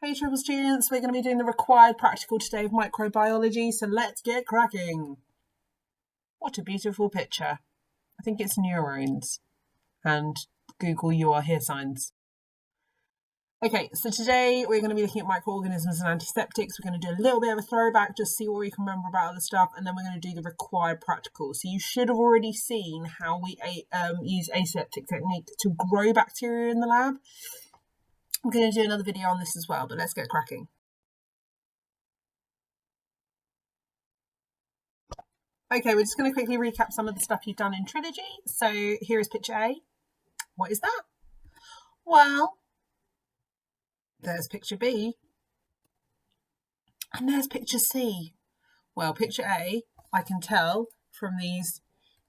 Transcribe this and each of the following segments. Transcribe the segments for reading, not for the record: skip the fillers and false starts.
Hey Triple students, we're going to be doing the required practical today of microbiology, so let's get cracking. What a beautiful picture. I think it's neurons and Google you are here signs. Okay, so today we're going to be looking at microorganisms and antiseptics. We're going to do a little bit of a throwback, just see what we can remember about other stuff, and then we're going to do the required practical. So you should have already seen how we use aseptic technique to grow bacteria in the lab. I'm going to do another video on this as well, but let's get cracking. Okay, we're just going to quickly recap some of the stuff you've done in Trilogy. So here is picture A. What is that? Well, there's picture B. And there's picture C. Well, picture A, I can tell from these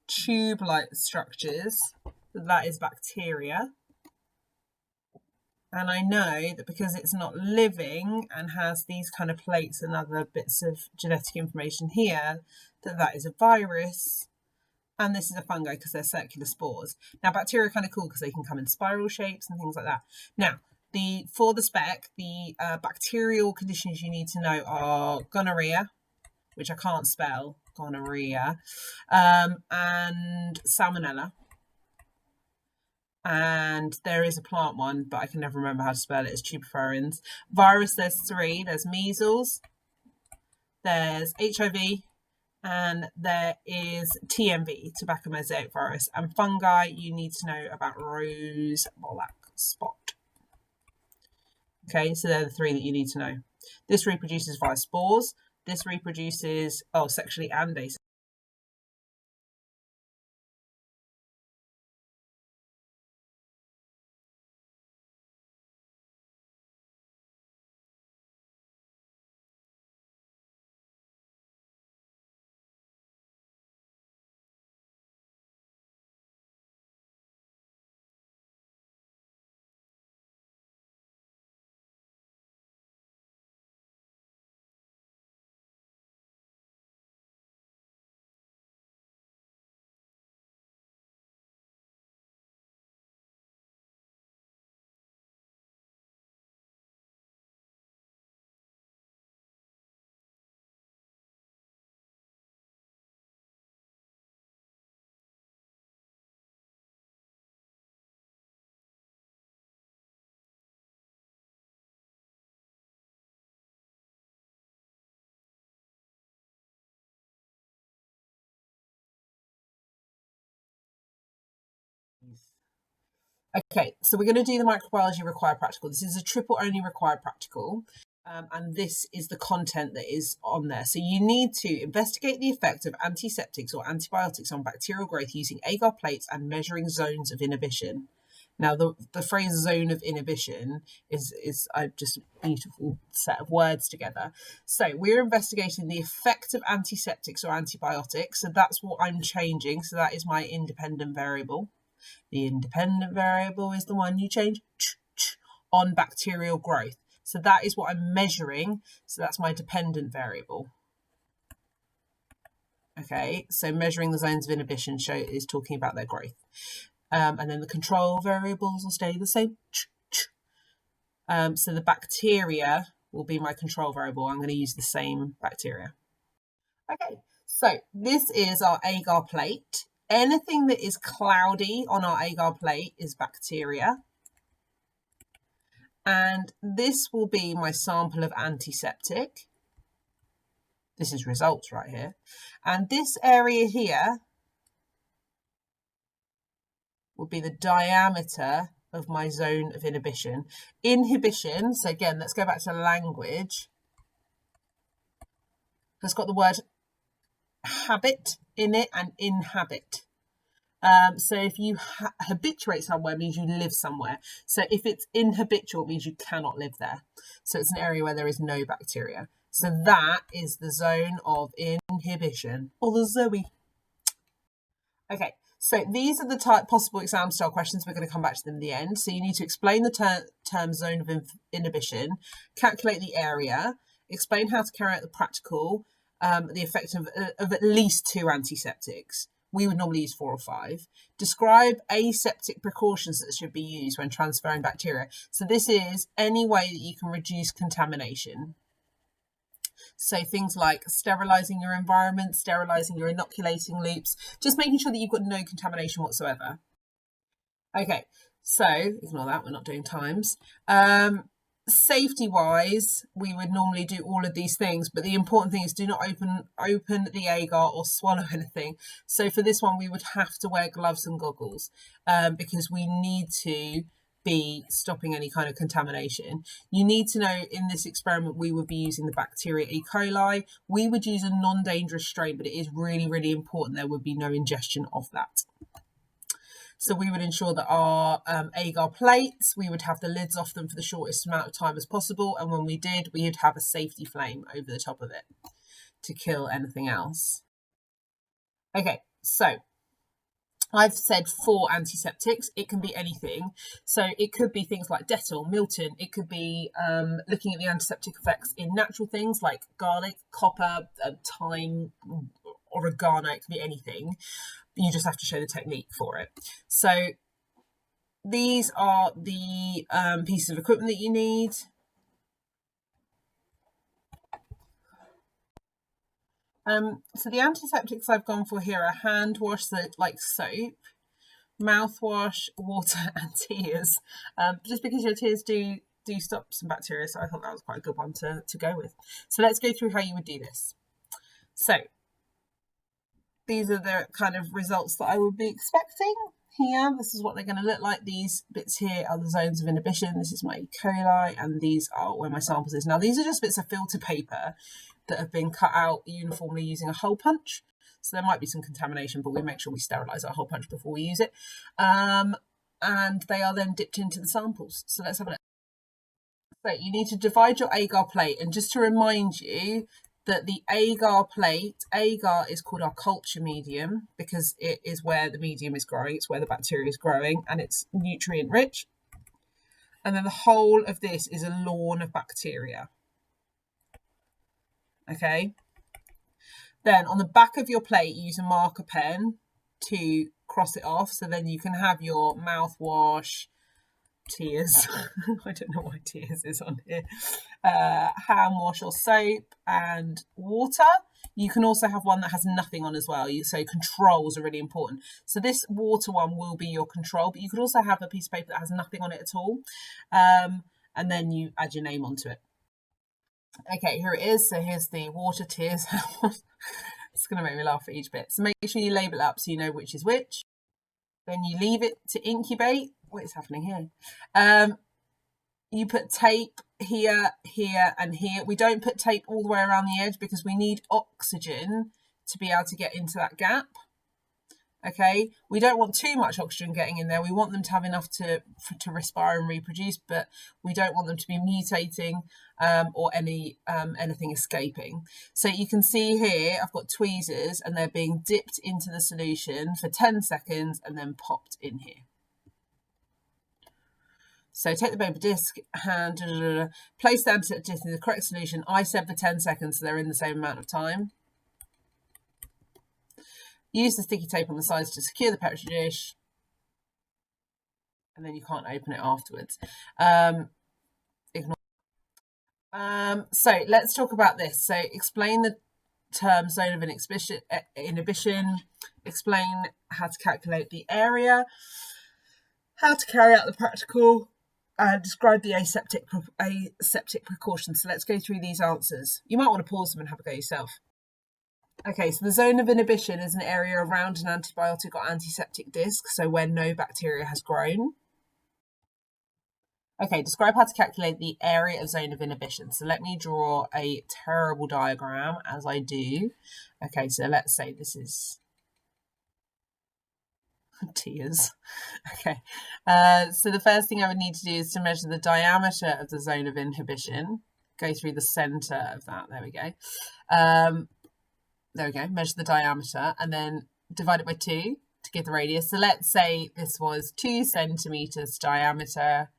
tube-like structures that is bacteria. And I know that because it's not living and has these kind of plates and other bits of genetic information here, that is a virus. And this is a fungi because they're circular spores. Now, bacteria are kind of cool because they can come in spiral shapes and things like that. Now, for the spec, the bacterial conditions you need to know are gonorrhea, which I can't spell, gonorrhea, and salmonella. And there is a plant one, but I can never remember how to spell it. It's tuberfurans. Virus, there's three. There's measles, there's HIV, and there is TMV, tobacco mosaic virus. And fungi, you need to know about rose black spot. Okay, so they're the three that you need to know. This reproduces via spores. This reproduces, sexually and asexually. Okay, so we're going to do the microbiology required practical. This is a triple only required practical, and this is the content that is on there. So you need to investigate the effect of antiseptics or antibiotics on bacterial growth using agar plates and measuring zones of inhibition. Now, the phrase zone of inhibition is just a beautiful set of words together. So we're investigating the effect of antiseptics or antibiotics. So that's what I'm changing. So that is my independent variable. The independent variable is the one you change on bacterial growth. So that is what I'm measuring. So that's my dependent variable. Okay, so measuring the zones of inhibition is talking about their growth. And then the control variables will stay the same. So the bacteria will be my control variable. I'm going to use the same bacteria. Okay, so this is our agar plate. Anything that is cloudy on our agar plate is bacteria. And this will be my sample of antiseptic. This is results right here. And this area here will be the diameter of my zone of inhibition. Inhibition, so again, let's go back to language. It's got the word habit in it and inhabit. So if you habituate somewhere, it means you live somewhere. So if it's inhabitual, it means you cannot live there. So it's an area where there is no bacteria. So that is the zone of inhibition, or the zoe. Okay, so these are the possible exam style questions. We're going to come back to them in the end. So you need to explain the term zone of inhibition, calculate the area, explain how to carry out the practical, the effect of at least two antiseptics. we would normally use 4 or 5. Describe aseptic precautions that should be used when transferring bacteria. So this is any way that you can reduce contamination. So things like sterilising your environment, sterilising your inoculating loops, just making sure that you've got no contamination whatsoever. Okay, so ignore that, we're not doing times. Safety wise, we would normally do all of these things, but the important thing is do not open the agar or swallow anything. So for this one, we would have to wear gloves and goggles because we need to be stopping any kind of contamination. You need to know in this experiment we would be using the bacteria E. coli. We would use a non-dangerous strain, but it is really, really important there would be no ingestion of that. So we would ensure that our agar plates, we would have the lids off them for the shortest amount of time as possible. And when we did, we would have a safety flame over the top of it to kill anything else. Okay, so I've said 4 antiseptics. It can be anything. So it could be things like Dettol, Milton. It could be looking at the antiseptic effects in natural things like garlic, copper, thyme, oregano. It could be anything. You just have to show the technique for it. So these are the pieces of equipment that you need. So the antiseptics I've gone for here are hand wash, so like soap, mouthwash, water, and tears. Just because your tears do stop some bacteria, so I thought that was quite a good one to go with. So let's go through how you would do this. So these are the kind of results that I would be expecting here. This is what they're going to look like. These bits here are the zones of inhibition. This is my E. coli, and these are where my samples is. Now, these are just bits of filter paper that have been cut out uniformly using a hole punch. So there might be some contamination, but we make sure we sterilise our hole punch before we use it. And they are then dipped into the samples. So let's have a look. So you need to divide your agar plate. And just to remind you, that the agar plate, agar is called our culture medium because it is where the medium is growing, it's where the bacteria is growing, and it's nutrient rich. And then the whole of this is a lawn of bacteria. Okay. Then on the back of your plate, you use a marker pen to cross it off. So then you can have your mouthwash, tears. I don't know why tears is on here. Hand wash or soap and water. You can also have one that has nothing on as well. So controls are really important. So this water one will be your control, but you could also have a piece of paper that has nothing on it at all. And then you add your name onto it. Okay, here it is. So here's the water, tears. It's going to make me laugh at each bit. So make sure you label it up so you know which is which. Then you leave it to incubate. What is happening here? You put tape here, here, and here. We don't put tape all the way around the edge because we need oxygen to be able to get into that gap. Okay, we don't want too much oxygen getting in there. We want them to have enough to respire and reproduce, but we don't want them to be mutating or anything escaping. So you can see here, I've got tweezers and they're being dipped into the solution for 10 seconds and then popped in here. So take the paper disc, place the antiseptic disc in the correct solution. I said for 10 seconds, so they're in the same amount of time. Use the sticky tape on the sides to secure the petri dish. And then you can't open it afterwards. So let's talk about this. So explain the term zone of inhibition, explain how to calculate the area, how to carry out the practical, describe the aseptic precautions. So let's go through these answers. You might want to pause them and have a go yourself. Okay, so the zone of inhibition is an area around an antibiotic or antiseptic disc, so where no bacteria has grown. Okay, describe how to calculate the area of zone of inhibition. So let me draw a terrible diagram as I do. Okay, so let's say this is tears. Okay, so the first thing I would need to do is to measure the diameter of the zone of inhibition. Go through the center of that. There we go. There we go, measure the diameter and then divide it by 2 to give the radius. So let's say this was 2 centimeters diameter.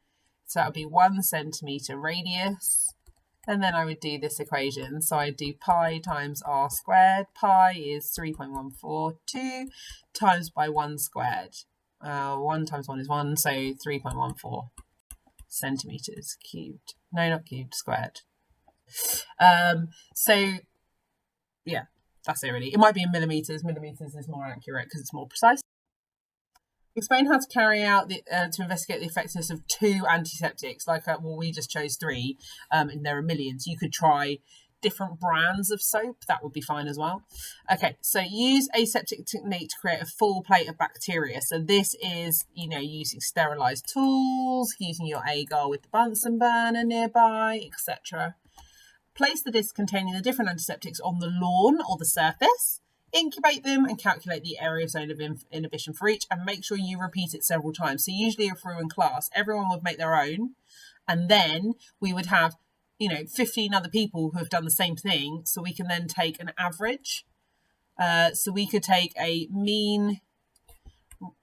So that would be 1 centimeter radius. And then I would do this equation. So I do pi times r squared. Pi is 3.142 times by 1 squared. 1 times 1 is 1, so 3.14 centimetres cubed. No, not cubed, squared. So, yeah, that's it really. It might be in millimetres. Millimetres is more accurate because it's more precise. Explain how to carry out to investigate the effectiveness of 2 antiseptics. Like, well, we just chose 3, and there are millions. You could try different brands of soap. That would be fine as well. Okay, so use aseptic technique to create a full plate of bacteria. So this is, using sterilized tools, using your agar with the Bunsen burner nearby, etc. Place the disc containing the different antiseptics on the lawn or the surface. Incubate them and calculate the area zone of inhibition for each, and make sure you repeat it several times. So usually if we're in class, everyone would make their own, and then we would have 15 other people who have done the same thing, so we can then take an average. So we could take a mean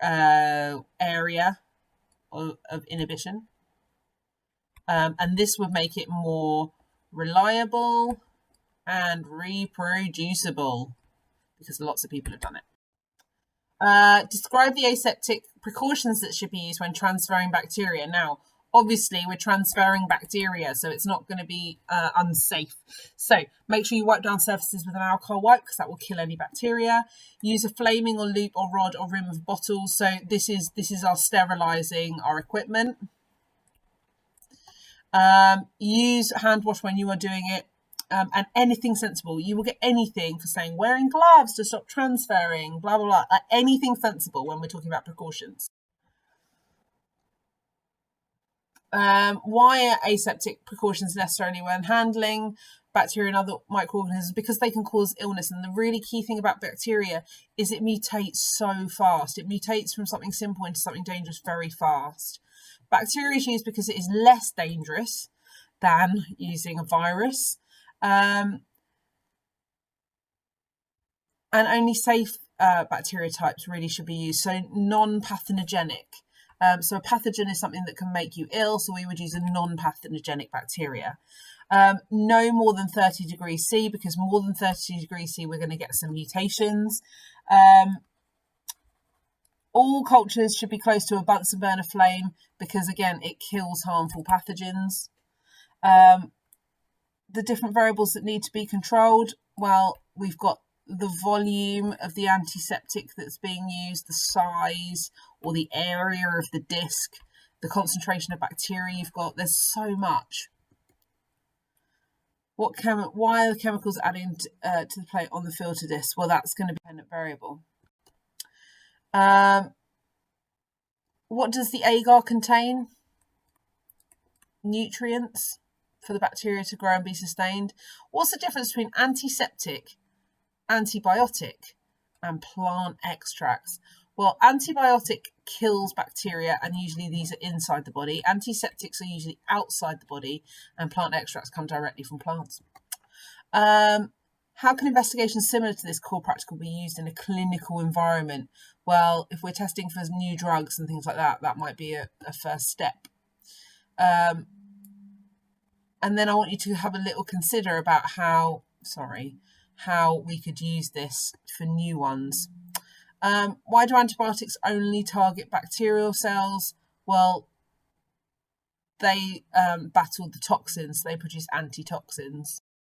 area of inhibition, and this would make it more reliable and reproducible, because lots of people have done it. Describe the aseptic precautions that should be used when transferring bacteria. Now, obviously, we're transferring bacteria, so it's not going to be unsafe. So make sure you wipe down surfaces with an alcohol wipe, because that will kill any bacteria. Use a flaming or loop or rod or rim of bottles. So this is our sterilizing our equipment. Use hand wash when you are doing it. And anything sensible. You will get anything for saying wearing gloves to stop transferring, blah, blah, blah. Anything sensible when we're talking about precautions. Why are aseptic precautions necessary when handling bacteria and other microorganisms? Because they can cause illness. And the really key thing about bacteria is it mutates so fast. It mutates from something simple into something dangerous very fast. Bacteria is used because it is less dangerous than using a virus. And only safe bacteria types really should be used. So non-pathogenic. So a pathogen is something that can make you ill, so we would use a non-pathogenic bacteria. No more than 30 degrees C, because more than 30 degrees C, we're going to get some mutations. All cultures should be close to a Bunsen burner flame, because, again, it kills harmful pathogens. The different variables that need to be controlled, well, we've got the volume of the antiseptic that's being used, the size or the area of the disc, the concentration of bacteria you've got. There's so much. Why are the chemicals adding to the plate on the filter disc? Well, that's going to be a dependent variable. What does the agar contain? Nutrients for the bacteria to grow and be sustained. What's the difference between antiseptic, antibiotic, and plant extracts? Well, antibiotic kills bacteria, and usually these are inside the body. Antiseptics are usually outside the body, and plant extracts come directly from plants. How can investigations similar to this core practical be used in a clinical environment? Well, if we're testing for new drugs and things like that, that might be a first step. And then I want you to have a little consider about how we could use this for new ones. Why do antibiotics only target bacterial cells? Well, they battle the toxins, they produce antitoxins.